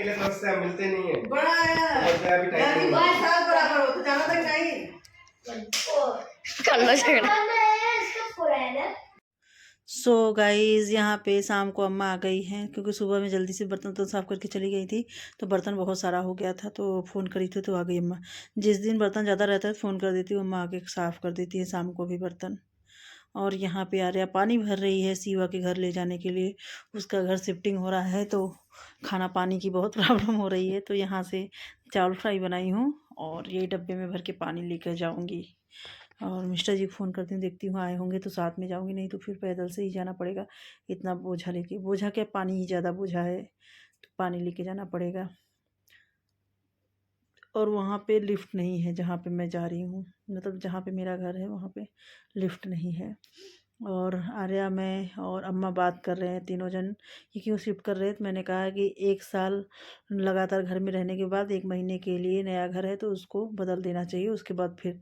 के लिए तो उससे मिलते नहीं है। बड़ा है अभी 22 साल बराबर हो तो जाना तक नहीं कर लो झगड़ा। सो गाइज यहाँ पे शाम को अम्मा आ गई हैं क्योंकि सुबह में जल्दी से बर्तन तो साफ़ करके चली गई थी, तो बर्तन बहुत सारा हो गया था तो फ़ोन करी थी तो आ गई अम्मा। जिस दिन बर्तन ज़्यादा रहता है फ़ोन कर देती हूँ, अम्मा आके साफ़ कर देती है शाम को भी बर्तन। और यहाँ पे आर्या पानी भर रही है शिवा के घर ले जाने के लिए, उसका घर शिफ्टिंग हो रहा है तो खाना पानी की बहुत प्रॉब्लम हो रही है। तो यहाँ से चावल फ्राई बनाई हूँ और ये डब्बे में भर के पानी लेकर जाऊँगी। और मिस्टर जी को फ़ोन करती हूँ, देखती हूँ आए होंगे तो साथ में जाऊँगी, नहीं तो फिर पैदल से ही जाना पड़ेगा। इतना बोझा लेके, बोझा क्या पानी ही ज़्यादा बोझा है तो पानी लेके जाना पड़ेगा। और वहाँ पे लिफ्ट नहीं है जहाँ पे मैं जा रही हूँ, मतलब जहाँ पे मेरा घर है वहाँ पे लिफ्ट नहीं है। और आर्या मैं और अम्मा बात कर रहे हैं तीनों जन कि क्यों शिफ्ट कर रहे हैं। तो मैंने कहा कि 1 साल लगातार घर में रहने के बाद 1 महीने के लिए नया घर है तो उसको बदल देना चाहिए, उसके बाद फिर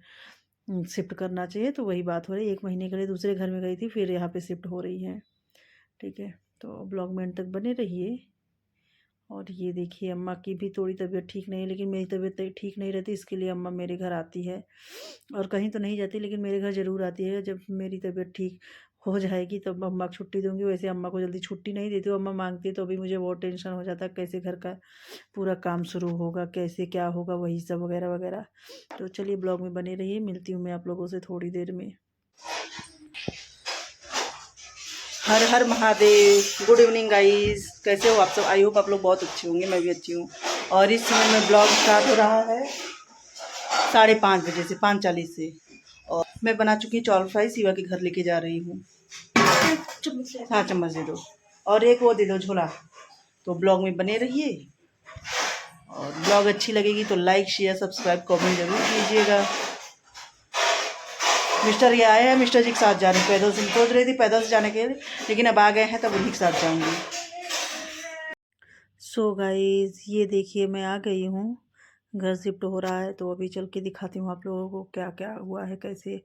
शिफ्ट करना चाहिए। तो वही बात हो रही है, 1 महीने के लिए दूसरे घर में गई थी फिर यहाँ पे शिफ्ट हो रही है। ठीक है, तो ब्लॉग में एंड तक बने रहिए। और ये देखिए अम्मा की भी थोड़ी तबीयत ठीक नहीं है, लेकिन मेरी तबीयत ठीक नहीं रहती, इसके लिए अम्मा मेरे घर आती है। और कहीं तो नहीं जाती लेकिन मेरे घर ज़रूर आती है। जब मेरी तबीयत ठीक हो जाएगी तब अम्मा को छुट्टी दूँगी। वैसे अम्मा को जल्दी छुट्टी नहीं देती हूँ, अम्मा मांगती है तो अभी मुझे बहुत टेंशन हो जाता है कैसे घर का पूरा काम शुरू होगा, कैसे क्या होगा, वही सब वगैरह वगैरह। तो चलिए ब्लॉग में बने रहिए, मिलती हूँ मैं आप लोगों से थोड़ी देर में। हर हर महादेव। गुड इवनिंग गाइस, कैसे हो आप सब? आई होप आप लोग बहुत अच्छे होंगे, मैं भी अच्छी हूँ। और इस समय में ब्लॉग स्टार्ट हो रहा है 5:30 बजे से, 5:40 से। और मैं बना चुकी हूँ चावल फ्राई, शिवा के घर लेके जा रही हूँ। हाँ चम्मच दे दो और एक वो दे दो झोला। तो ब्लॉग में बने रहिए और ब्लॉग अच्छी लगेगी तो लाइक शेयर सब्सक्राइब कमेंट जरूर कीजिएगा। मिस्टर ये आए हैं, मिस्टर जी के साथ जा रही हूँ पैदल से। सोच रही थी पैदल से जाने के लिए लेकिन अब आ गए हैं तब उन्हीं के साथ जाऊँगी। सो गाइस ये देखिए मैं आ गई हूँ, घर शिफ्ट हो रहा है तो अभी चल के दिखाती हूँ आप लोगों को क्या क्या हुआ है, कैसे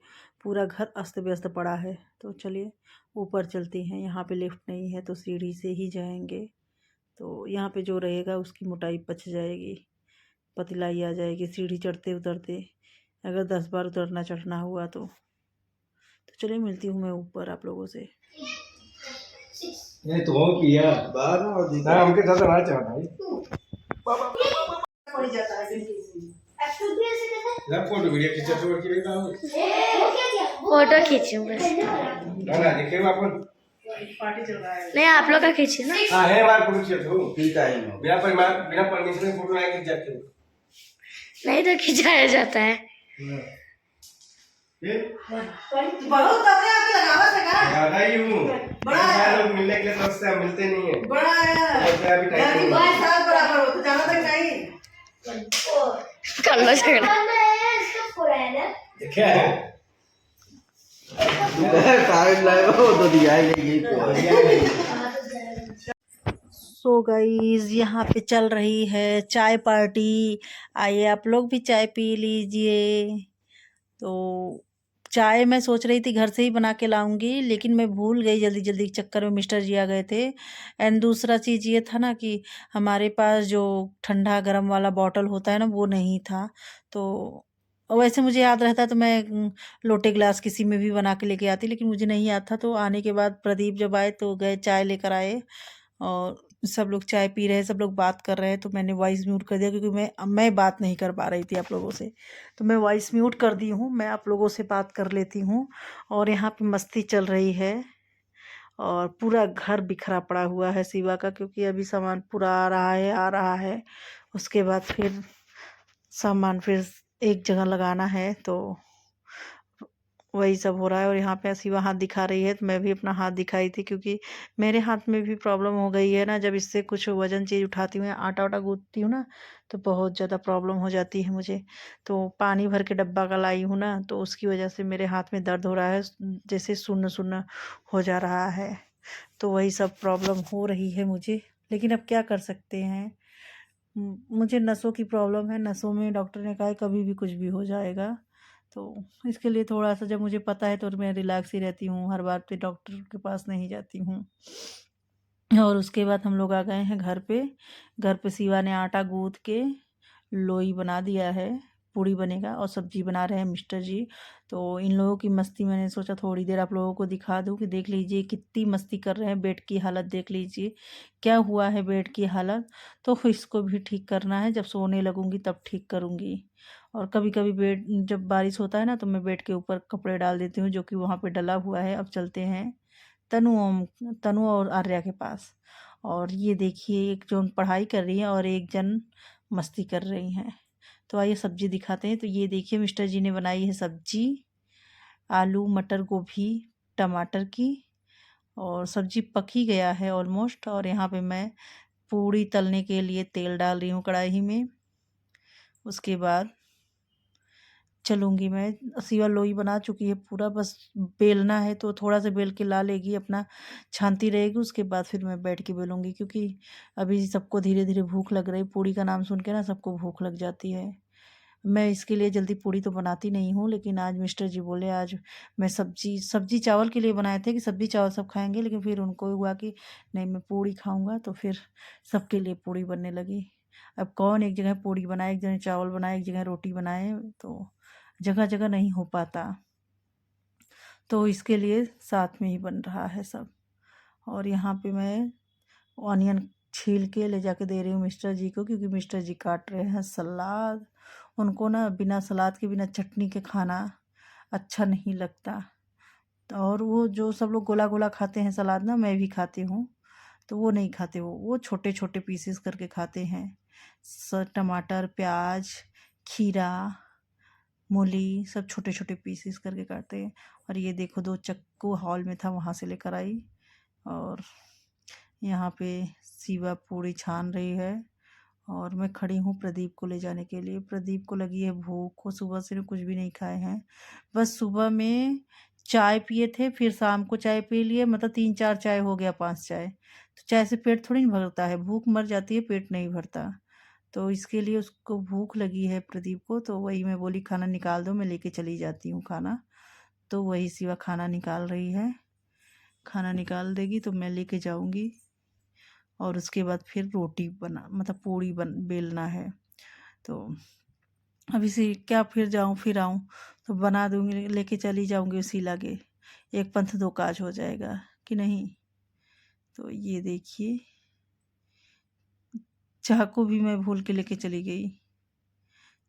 पूरा घर अस्त व्यस्त पड़ा है। तो चलिए ऊपर चलती हैं, यहाँ पे लिफ्ट नहीं है तो सीढ़ी से ही जाएंगे। तो यहाँ पे जो रहेगा उसकी मोटाई बच जाएगी, पतलाई आ जाएगी सीढ़ी चढ़ते उतरते, अगर 10 बार उतरना चढ़ना हुआ तो चलिए मिलती हूँ मैं ऊपर आप लोगों से। ये तो हो पिया बाहर ना और ना हमके ज्यादा ना चाहता है बाबा पड़ जाता है जब फोटो वीडियो खींचा तो की बेटा हो फोटो खींचूं बस, ना देखे अपन पार्टी चल रहा है। नहीं आप लोग का खींचिए ना। हां है बार फोटो खींचा तो ठीक है ना बिना परमिशन फोटो नहीं खींच जाते हो। नहीं तो खिंचाया जाता है। बहुत अपने आप लगावा सका ज्यादा ही हूं बड़ा है लोग मिलने के लिए तो उससे मिलते नहीं है। बड़ा है अभी अभी 22 साल बराबर हो तो जाना तक नहीं कर लो झगड़ा। क्या है टाइम लाएगा वो तो दिया है यही तो। सो गाइस यहाँ पे चल रही है चाय पार्टी, आइए आप लोग भी चाय पी लीजिए। तो चाय मैं सोच रही थी घर से ही बना के लाऊंगी लेकिन मैं भूल गई जल्दी जल्दी के चक्कर में, मिस्टर जी आ गए थे। एंड दूसरा चीज़ ये था ना कि हमारे पास जो ठंडा गर्म वाला बॉटल होता है ना वो नहीं था। तो वैसे मुझे याद रहता तो मैं लोटे गिलास किसी में भी बना के लेके आती, लेकिन मुझे नहीं याद था। तो आने के बाद प्रदीप जब आए तो गए चाय लेकर आए और सब लोग चाय पी रहे हैं, सब लोग बात कर रहे हैं। तो मैंने वॉइस म्यूट कर दिया क्योंकि मैं बात नहीं कर पा रही थी आप लोगों से, तो मैं वॉइस म्यूट कर दी हूँ, मैं आप लोगों से बात कर लेती हूँ। और यहाँ पे मस्ती चल रही है और पूरा घर बिखरा पड़ा हुआ है शिवा का, क्योंकि अभी सामान पूरा आ रहा है उसके बाद फिर सामान फिर एक जगह लगाना है तो वही सब हो रहा है। और यहाँ पे शिवा हाथ दिखा रही है तो मैं भी अपना हाथ दिखाई थी क्योंकि मेरे हाथ में भी प्रॉब्लम हो गई है ना, जब इससे कुछ वजन चीज़ उठाती हूँ, आटा वाटा गूंथती हूँ ना तो बहुत ज़्यादा प्रॉब्लम हो जाती है मुझे। तो पानी भर के डब्बा का लाई हूँ ना तो उसकी वजह से मेरे हाथ में दर्द हो रहा है, जैसे सुन्न सुन्न हो जा रहा है। तो वही सब प्रॉब्लम हो रही है मुझे, लेकिन अब क्या कर सकते हैं। मुझे नसों की प्रॉब्लम है, नसों में डॉक्टर ने कहा है कभी भी कुछ भी हो जाएगा। तो इसके लिए थोड़ा सा जब मुझे पता है तो मैं रिलैक्स ही रहती हूँ, हर बार पे डॉक्टर के पास नहीं जाती हूँ। और उसके बाद हम लोग आ गए हैं घर पे। घर पे शिवा ने आटा गूँथ के लोई बना दिया है, पूड़ी बनेगा और सब्जी बना रहे हैं मिस्टर जी। तो इन लोगों की मस्ती मैंने सोचा थोड़ी देर आप लोगों को दिखा दूं कि देख लीजिए कितनी मस्ती कर रहे हैं। बेड की हालत देख लीजिए क्या हुआ है बेड की हालत। तो इसको भी ठीक करना है, जब सोने लगूंगी तब ठीक करूंगी। और कभी कभी बेड जब बारिश होता है ना तो मैं बेड के ऊपर कपड़े डाल देती हूँ जो कि वहाँ पे डला हुआ है। अब चलते हैं तनु और आर्या के पास। और ये देखिए एक जन पढ़ाई कर रही है और एक जन मस्ती कर रही हैं। तो आइए सब्जी दिखाते हैं। तो ये देखिए मिस्टर जी ने बनाई है सब्जी, आलू मटर गोभी टमाटर की। और सब्जी पक ही गया है ऑलमोस्ट। और यहाँ पे मैं पूड़ी तलने के लिए तेल डाल रही हूँ कढ़ाई में। उसके बाद चलूँगी मैं। सिवा लोई बना चुकी है पूरा, बस बेलना है तो थोड़ा सा बेल के ला लेगी, अपना छानती रहेगी। उसके बाद फिर मैं बैठ के बेलूँगी, क्योंकि अभी सबको धीरे धीरे भूख लग रही। पूड़ी का नाम सुन के ना सबको भूख लग जाती है। मैं इसके लिए जल्दी पूड़ी तो बनाती नहीं हूँ, लेकिन आज मिस्टर जी बोले आज मैं सब्जी चावल के लिए बनाए थे कि सब्जी चावल सब खाएंगे, लेकिन फिर उनको हुआ कि नहीं मैं पूड़ी खाऊंगा, तो फिर सबके लिए पूड़ी बनने लगी। अब कौन एक जगह पूड़ी बनाए, एक जगह चावल बनाए, एक जगह रोटी बनाए, तो जगह जगह नहीं हो पाता। तो इसके लिए साथ में ही बन रहा है सब। और यहाँ पे मैं ऑनियन छील के ले जाके दे रही हूँ मिस्टर जी को, क्योंकि मिस्टर जी काट रहे हैं सलाद। उनको ना बिना सलाद के बिना चटनी के खाना अच्छा नहीं लगता। और वो जो सब लोग गोला गोला खाते हैं सलाद ना, मैं भी खाती हूँ, तो वो नहीं खाते। वो छोटे छोटे पीसेस करके खाते हैं। टमाटर प्याज खीरा मूली सब छोटे छोटे पीसेस करके काटते हैं। और ये देखो 2 चक्कू हॉल में था वहाँ से लेकर आई। और यहाँ पे शिवा पूड़ी छान रही है और मैं खड़ी हूँ प्रदीप को ले जाने के लिए। प्रदीप को लगी है भूख, वो सुबह से कुछ भी नहीं खाए हैं। बस सुबह में चाय पिए थे, फिर शाम को चाय पी लिए, मतलब 3-4 चाय हो गया, 5 चाय। तो चाय से पेट थोड़ी नहीं भरता है, भूख मर जाती है, पेट नहीं भरता। तो इसके लिए उसको भूख लगी है प्रदीप को, तो वही मैं बोली खाना निकाल दो, मैं लेके चली जाती हूँ खाना। तो वही शिवा खाना निकाल रही है। खाना निकाल देगी तो मैं लेके जाऊँगी। और उसके बाद फिर रोटी बना मतलब पूड़ी बेलना है। तो अभी से क्या फिर जाऊँ फिर आऊँ, तो बना दूँगी, लेके चली जाऊँगी उसी लागे। एक पंथ दो काज हो जाएगा कि नहीं। तो ये देखिए चाकू भी मैं भूल के लेके चली गई।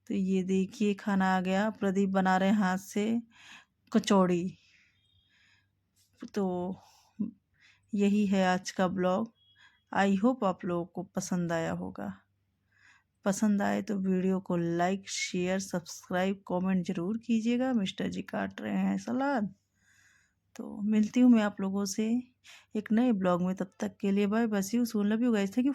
तो ये देखिए खाना आ गया। प्रदीप बना रहे हाथ से कचौड़ी। तो यही है आज का ब्लॉग। आई होप आप लोगों को पसंद आया होगा। पसंद आए तो वीडियो को लाइक शेयर सब्सक्राइब कमेंट ज़रूर कीजिएगा। मिस्टर जी काट रहे हैं सलाद। तो मिलती हूँ मैं आप लोगों से एक नए ब्लॉग में, तब तक के लिए बाय। बस you soon love you guys, thank you.